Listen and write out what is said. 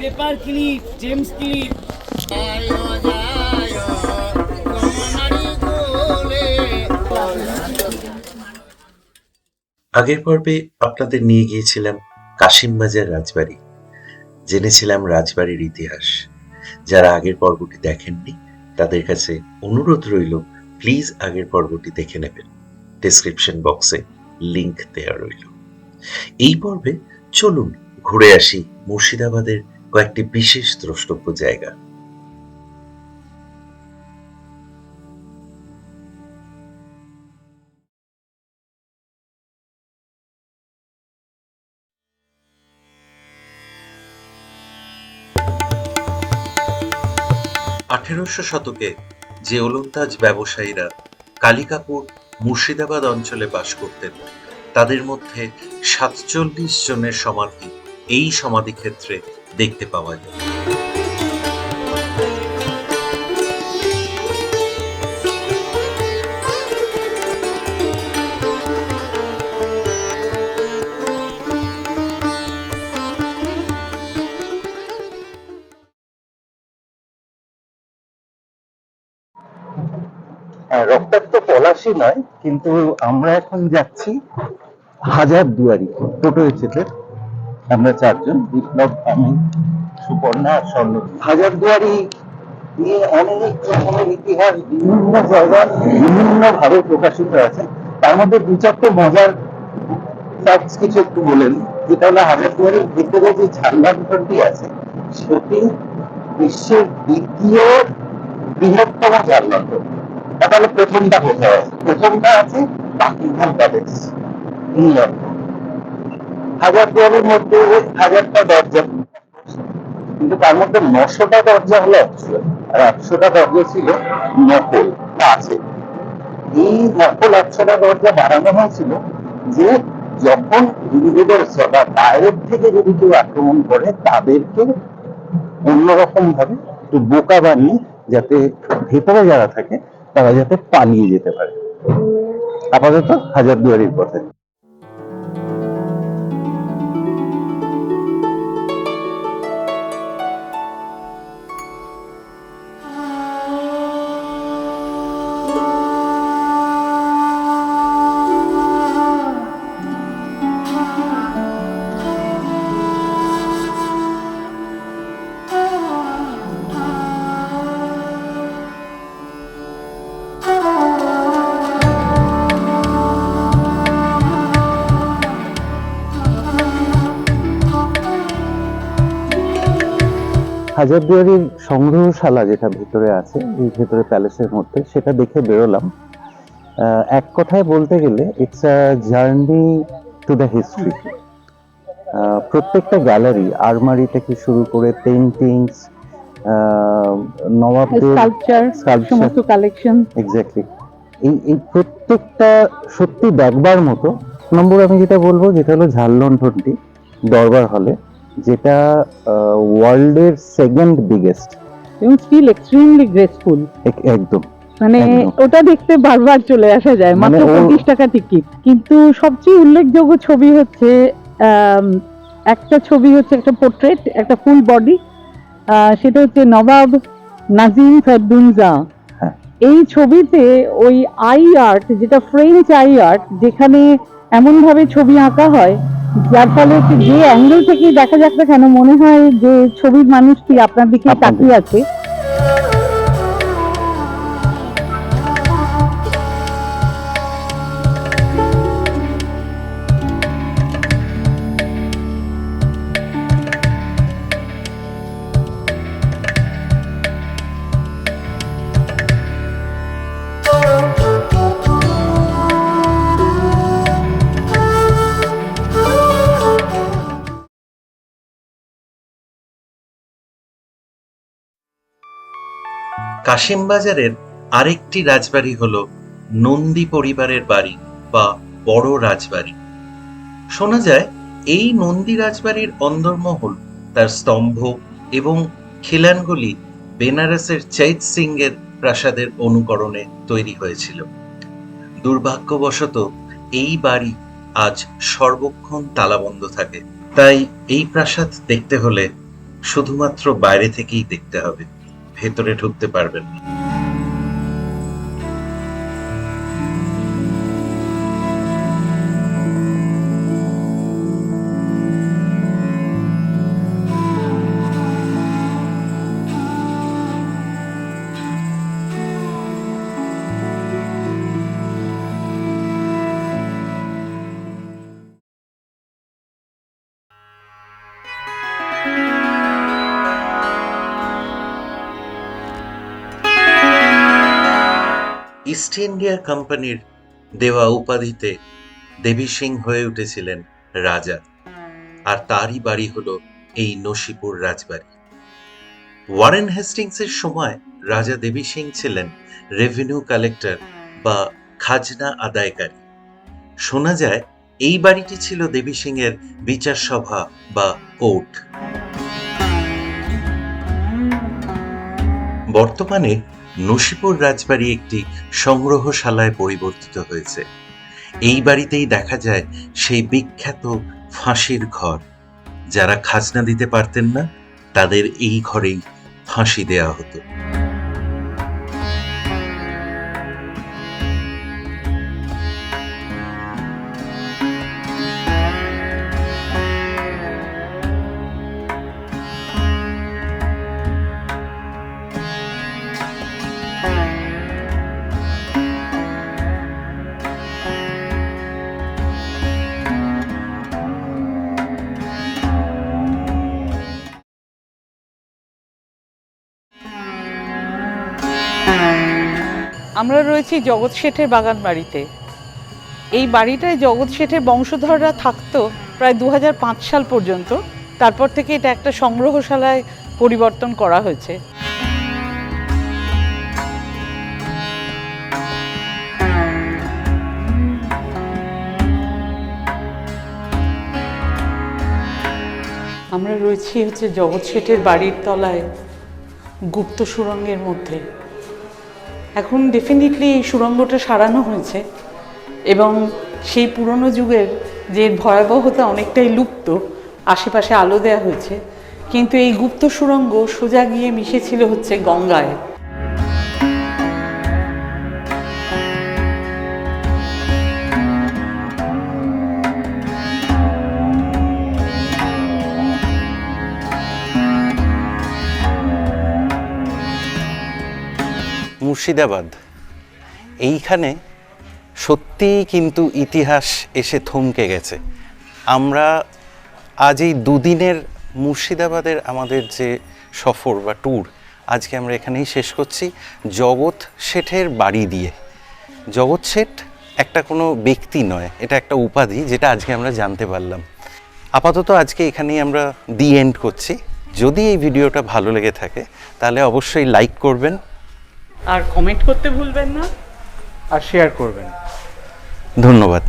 Paper clip, James clip. আগের পর্বে আপনাদের নিয়ে গিয়েছিলাম কাশিমবাজার রাজবাড়ি, জেনেছিলাম রাজবাড়ির ইতিহাস। যারা আগের পর্বটি দেখেননি তাদের কাছে অনুরোধ রইল, প্লিজ আগের পর্বটি দেখে নেবেন। ডেসক্রিপশন বক্সে লিংক দেওয়া রইল। এই পর্বে চলুন ঘুরে আসি মুর্শিদাবাদের কয়েকটি বিশেষ দ্রষ্টব্য জায়গা। আঠেরোশো শতকে যে ওলন্দাজ ব্যবসায়ীরা কালিকাপুর মুর্শিদাবাদ অঞ্চলে বাস করতেন, তাদের মধ্যে ৪৭ জনের সমাধি এই সমাধিক্ষেত্রে দেখতে পাওয়া যায়। রক্তাক্ত পলাশি নয়, কিন্তু আমরা এখন যাচ্ছি হাজারদুয়ারি। টোটো এসেছে, আমরা চারজন, বিপ্লব, আমি, সুপর্ণা আর স্বর্ণ। হাজারদুয়ারি নিয়ে অনেক রকমের ইতিহাস বিভিন্ন জায়গায় বিভিন্ন ভাবে প্রকাশিত আছে। তার মধ্যে দু চারটে মজার ফ্যাক্টস কিছু একটু বলেন। যেটা হলো, হাজারদুয়ারির ভিতরে যে ঝালনাঘরটি আছে সেটি বিশ্বের দ্বিতীয় বৃহত্তম ঝালনাঘর। তাহলে প্রথমটা কোথায় আছে? প্রথমটা আছে বাকিংহাম প্যালেস, ইংল্যান্ড। হাজারদুয়ারির মধ্যে 1000টা দরজা, কিন্তু তার মধ্যে 900টা দরজা হলো অ্যাকচুয়াল, আর 800টা দরজা ছিল নকল আছে। এই নকল 800টা দরজা বানানো হয়েছিল যে যখন ইনভেডার্স বা বাইরের থেকে যদি কেউ আক্রমণ করে, তাদেরকে অন্যরকম ভাবে একটু বোকা বানিয়ে, যাতে ভেতরে যারা থাকে তারা যাতে পালিয়ে যেতে পারে। আপাতত হাজারদুয়ারির পথে। হাজারদুয়ারির সংগ্রহশালা যেটা ভেতরে আছে, এই ভেতরে প্যালেসের মধ্যে, সেটা দেখে বেরোলাম। এক কথায় বলতে গেলে it's a journey to the history. প্রত্যেকটা গ্যালারি, আলমারি থেকে শুরু করে পেইন্টিংস, নবাবদের সমস্ত কালেকশন, এক্স্যাক্টলি এই প্রত্যেকটা সত্যি দেখবার মতো। নম্বর আমি যেটা বলবো, যেটা হলো ঝাললণ্ঠনটি দরবার হলে, যেটা ওয়ার্ল্ডের সেকেন্ড বিগেস্ট এবং স্টিল এক্সট্রিমলি গ্রেসফুল। একদম, মানে ওটা দেখতে বারবার চলে আসা যায়। মাত্র 25 টাকা টিকিট। কিন্তু সবচেয়ে উল্লেখযোগ্য ছবি হচ্ছে একটা ছবি হচ্ছে একটা পোর্ট্রেট, একটা ফুল বডি, সেটা হচ্ছে নবাব নাজিম ফেরদুনজা। এই ছবিতে ওই আই আর্ট, যেটা ফ্রেঞ্চ আই আর্ট, যেখানে এমন ভাবে ছবি আঁকা হয় যার ফলে যে অ্যাঙ্গেল থেকে দেখা যাক না কেন মনে হয় যে ছবির মানুষটি আপনার দিকে তাকিয়ে আছে। কাশিমবাজারের আরেকটি রাজবাড়ি হলো নন্দী পরিবারের বাড়ি বা বড় রাজবাড়ি। শোনা যায় এই নন্দী রাজবাড়ির অন্দরমহল, তার স্তম্ভ এবং খিলানগুলি বেনারসের চৈত সিং এর প্রাসাদের অনুকরণে তৈরি হয়েছিল। দুর্ভাগ্যবশত এই বাড়ি আজ সর্বক্ষণ তালাবন্ধ থাকে। তাই এই প্রাসাদ দেখতে হলে শুধুমাত্র বাইরে থেকেই দেখতে হবে, ভেতরে ঢুকতে পারবেন না। ইস্ট ইন্ডিয়া কোম্পানির দেওয়া উপাধিতে দেবী সিং হয়ে উঠেছিলেন রাজা, আর তারই বাড়ি হলো এই নসিপুর রাজবাড়ি। ওয়ারেন হেস্টিংসের সময় রাজা দেবী সিং ছিলেন রেভিনিউ কালেক্টর বা খাজনা আদায়কারী। শোনা যায় এই বাড়িটি ছিল দেবী সিং এর বিচার সভা বা কোর্ট। বর্তমানে নসিপুর রাজবাড়ি একটি সংগ্রহশালায় পরিবর্তিত হয়েছে। এই বাড়িতেই দেখা যায় সেই বিখ্যাত ফাঁসির ঘর। যারা খাজনা দিতে পারতেন না তাদের এই ঘরেই ফাঁসি দেয়া হতো। আমরা রয়েছি জগৎ শেঠের বাগান বাড়িতে। এই বাড়িটায় জগৎ শেঠের বংশধররা থাকতো প্রায় 2005 সাল পর্যন্ত। তারপর থেকে এটা একটা সংগ্রহশালায় পরিবর্তন করা হয়েছে। আমরা রয়েছি জগৎ শেঠের বাড়ির তলায় গুপ্ত সুড়ঙ্গের মধ্যে। এখন ডেফিনেটলি এই সুড়ঙ্গটা সারানো হয়েছে এবং সেই পুরনো যুগের যে ভয়াবহতা অনেকটাই লুপ্ত, আশেপাশে আলো দেওয়া হয়েছে, কিন্তু এই গুপ্ত সুড়ঙ্গ সোজা গিয়ে মিশেছিল গঙ্গায়। মুর্শিদাবাদ, এইখানে সত্যিই কিন্তু ইতিহাস এসে থমকে গেছে। আমরা আজ এই দুদিনের মুর্শিদাবাদের আমাদের যে সফর বা ট্যুর, আজকে আমরা এখানেই শেষ করছি জগৎ শেঠের বাড়ি দিয়ে। জগৎ শেঠ একটা কোনো ব্যক্তি নয়, এটা একটা উপাধি, যেটা আজকে আমরা জানতে পারলাম। আপাতত আজকে এখানেই আমরা দি এন্ড করছি। যদি এই ভিডিওটা ভালো লেগে থাকে তাহলে অবশ্যই লাইক করবেন, আর কমেন্ট করতে ভুলবেন না, আর শেয়ার করবেন। ধন্যবাদ।